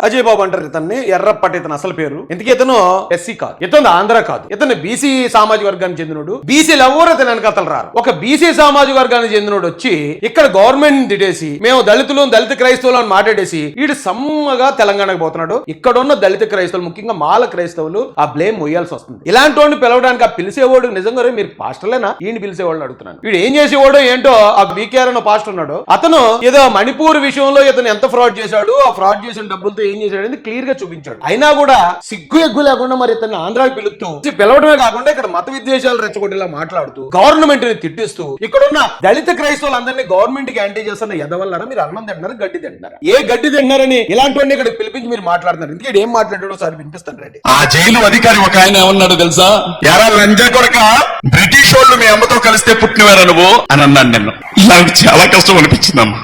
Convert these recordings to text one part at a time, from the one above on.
అజయ్ బాబు అంటారు ఇతన్ని, ఎర్రప్పటి ఇతను అసలు పేరు. ఇంతకీ ఇతను ఎస్సీ కాదు, ఇతను ఆంధ్ర కాదు, ఇతను బీసీ సామాజిక వర్గానికి చెందినోడు. బీసీలు ఎవరు ఇతను వెనకతలు రారు. ఒక బీసీ సామాజిక వర్గానికి చెందినోడు వచ్చి ఇక్కడ గవర్నమెంట్ తిట్టేసి మేము దళితులు దళిత క్రైస్తవులు అని మాట్లాడేసి వీడు సమ్మగా తెలంగాణకు పోతున్నాడు. ఇక్కడ ఉన్న దళిత క్రైస్తవులు, ముఖ్యంగా మాల క్రైస్తవులు ఆ బ్లేమ్ మొయ్యాల్సి వస్తుంది. ఇలాంటి వాడిని పిలవడానికి ఆ పిలిచేవాడు నిజంగా మీరు పాస్టర్లేనా? ఈయన పిలిచేవాళ్ళు అడుగుతున్నాను. వీడు ఏం చేసేవాడో ఏంటో. ఆ బీకేఆర్ అన్న పాస్టర్ ఉన్నాడు, అతను ఏదో మణిపూర్ విషయంలో ఇతను ఎంత ఫ్రాడ్ చేశాడు, ఆ ఫ్రాడ్ చేసిన డబ్బులతో ఏం చేశాడు అని క్లియర్ గా చూపించాడు. అయినా కూడా సిగ్గు ఎగ్గు లేకుండా మరి ఇతను ఆంధ్రాకి పిలుస్తూ పిలవడమే కాకుండా ఇక్కడ మత విద్వేషాలు రెచ్చగొట్టేలా మాట్లాడుతూ గవర్నమెంట్ ని తిట్టిస్తూ ఇక్కడ ఉన్న దళిత క్రైస్తవులందరినీ గవర్నమెంట్ కి యాంటీ చేస్తున్న ఎదవల్లారా మీరు అన్నం తింటున్నారు, గడ్డి తింటున్నారు. ఏ గడ్డి తింటున్నారని ఇలాంటి వాడిని ఇక్కడ పిలిపించి మీరు మాట్లాడుతున్నారు. ఇందుకే ఏం మాట్లాడాడో సార్ వినిపిస్తాను రండి. ఆ జైలు అధికారి ఒక ఆయన ఏమన్నాడు తెలుసా? ఎరా లంజా కొడక, బ్రిటిష్ వాళ్ళు మీ అమ్మతో కలిస్తే పుట్టినవారా నువ్వు అని అన్నాడు. నిన్ను నాకు చాలా కష్టం అనిపించిందమ్మా.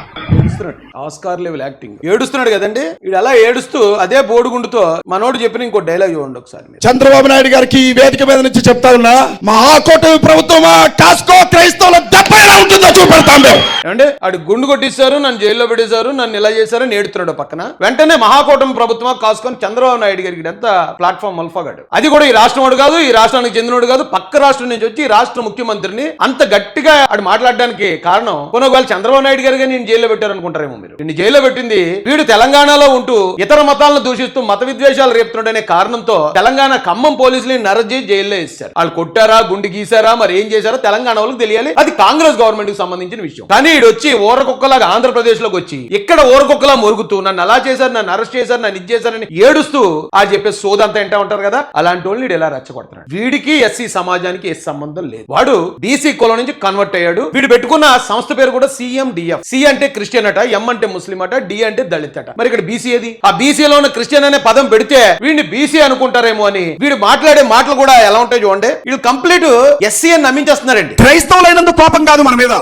Oscar level acting. ఏడుస్తున్నాడు కదండి వీడు. అలా ఏడుస్తూ అదే బోడుగుండుతో మనోడు చెప్పిన ఇంకో డైలాగ్ చూడండి ఒకసారి. చంద్రబాబు నాయుడు గారికి ఈ వేదిక మీద నుంచి చెప్తా ఉన్నా, మహాకూటమి ప్రభుత్వమా కాస్కో క్రైస్తవుల దెబ్బ ఎలా ఉంటుందో చూపెడతాం మేము. అంటే ఆడు గుండు కొట్టిస్తారు, నన్ను జైల్లో పెట్టేశారు, నన్ను ఇలా చేశారని ఏడుతున్నాడు పక్కన. వెంటనే మహాకూటమి ప్రభుత్వమా కాసుకొని చంద్రబాబు నాయుడు గారికి ఎంత ప్లాట్ఫామ్ అల్ఫాగాడు. అది కూడా ఈ రాష్ట్రం వాడు కాదు, ఈ రాష్ట్రానికి చెందినోడు కాదు, పక్క రాష్ట్రం నుంచి వచ్చి ఈ రాష్ట్ర ముఖ్యమంత్రిని అంత గట్టిగా ఆడు మాట్లాడడానికి కారణం కొనొకవేళ చంద్రబాబు నాయుడు గారిగా నేను జైల్లో పెట్టారు అనుకుంటారేమో మీరు. నిన్ను జైల్లో పెట్టింది వీడు తెలంగాణలో ఉంటూ ఇతర మతాలను దూషిస్తూ మత విద్వేషాలు రేపుతున్నాడనే కారణంతో తెలంగాణ ఖమ్మం పోలీసులు అరెస్ట్ చేసి జైల్లో వేశారు. వాళ్ళు కొట్టారా, గుండు గీసారా, మరి ఏం చేశారో తెలంగాణ వాళ్ళకి తెలియాలి. అది కాంగ్రెస్ గవర్నమెంట్ కి సంబంధించిన విషయం. కానీ వీడు వచ్చి ఊరకుక్కలాగా ఆంధ్రప్రదేశ్ లోకి వచ్చి ఇక్కడ ఊరకుక్కలా మొరుగుతూ నన్ను అలా చేశారు, నన్ను అరెస్ట్ చేశారు, నన్ను ఇది చేశారని ఏడుస్తూ ఆ చెప్పే సోదంతా ఏంటా ఉంటారు కదా, అలాంటి వాళ్ళు వీడు ఎలా రెచ్చగొడతాడు. వీడికి ఎస్సీ సమాజానికి ఏ సంబంధం లేదు. వాడు బీసీ కులం నుంచి కన్వర్ట్ అయ్యాడు. వీడు పెట్టుకున్న సంస్థ పేరు కూడా CMDF. సి అంటే క్రిస్టియన్ అట, ఎం అంటే ముస్లిం అట, డి అంటే దళిత్ అట. మరి ఇక్కడ బీసీ ఏది? ఆ బీసీలో ఉన్న క్రిస్టియన్ అనే పదం పెడితే వీడిని బీసీ అనుకుంటారేమో అని వీడు మాట్లాడే మాటలు కూడా ఎలా ఉంటాయి చూడండి. వీళ్ళు కంప్లీట్ ఎస్సీ అని నమ్మించేస్తున్నారండి. క్రైస్తవులైనందుకు కోపం కాదు మన మీద,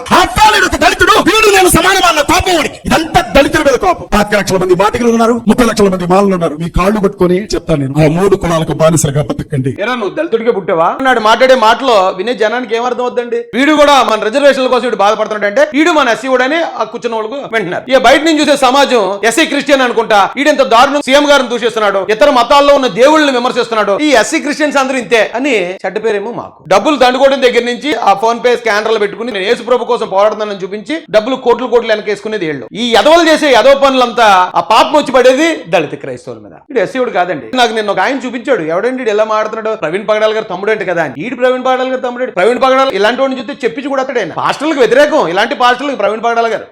దళితుడు వీడు నేను సమానమైన కోపం. ఇదంతా దళితుల మీద కోపం. 5 లక్షల మంది మాదిగలు ఉన్నారు, 30 లక్షల మంది మాలలు ఉన్నారు. మీ కాళ్ళు పట్టుకొని చెప్తాను నేను, ఆ 3 కులాలకు బానిసలుగా బతకండి. ఏరా నువ్వు దళితుడికే పుట్టావా నాడు మాట్లాడే మాటలో వినే జనానికి ఏమర్థం అవుద్దండి. వీడు కూడా మన రిజర్వేషన్ల కోసం వీడు బాధపడుతున్నాడు అంటే వీడు మన ఎస్సీ కూడా ఆ కూర్చున్న వాళ్ళకు వింటున్నారు. ఇక బయట నుంచి చూసే సమాజం ఎస్సీ క్రిస్టియన్ అనుకుంటా వీడెంత దారుణం సీఎం గారిని దూషిస్తున్నాడు, ఇతర మతాల్లో ఉన్న దేవుళ్ళని విమర్శిస్తున్నాడు, ఈ ఎస్సీ క్రిస్టియన్స్ అందరూ ఇంతే అని చెడ్డ పేరేమో మాకు. డబ్బులు దండుకోవడం దగ్గర నుంచి ఆ ఫోన్ పే స్కానర్లు పెట్టుకుని నేను యేసు ప్రభు కోసం పోరాడుతానని చూపించి డబ్బులు కోట్లు వెనకేసుకునేది వీళ్ళు. ఈ ఎదవలు చేసే ఎదవ పనులంతా ఆ పాపం వచ్చి పడేది దళిత క్రైస్తవుల మీద. వీడు ఎస్సీవుడు కాదండి. నాకు నిన్న ఒక ఆయన చూపించాడు, ఎవడండి ఎలా మాట్లాడుతున్నాడు, ప్రవీణ్ పగడాల్ గారు తమ్ముడు అంటే కదా అని. ఈడు ప్రవీణ్ పగడాల్ గారు తమ్ముడు, ప్రవీణ్ పగడాల్ ఇలాంటి వాడిని చూస్తే చెప్పించి కూడా అతడే పాస్టర్లకు వ్యతిరేకం. ఇలాంటి పాస్టర్లకు ప్రవీణ్ పగడాల్ గారు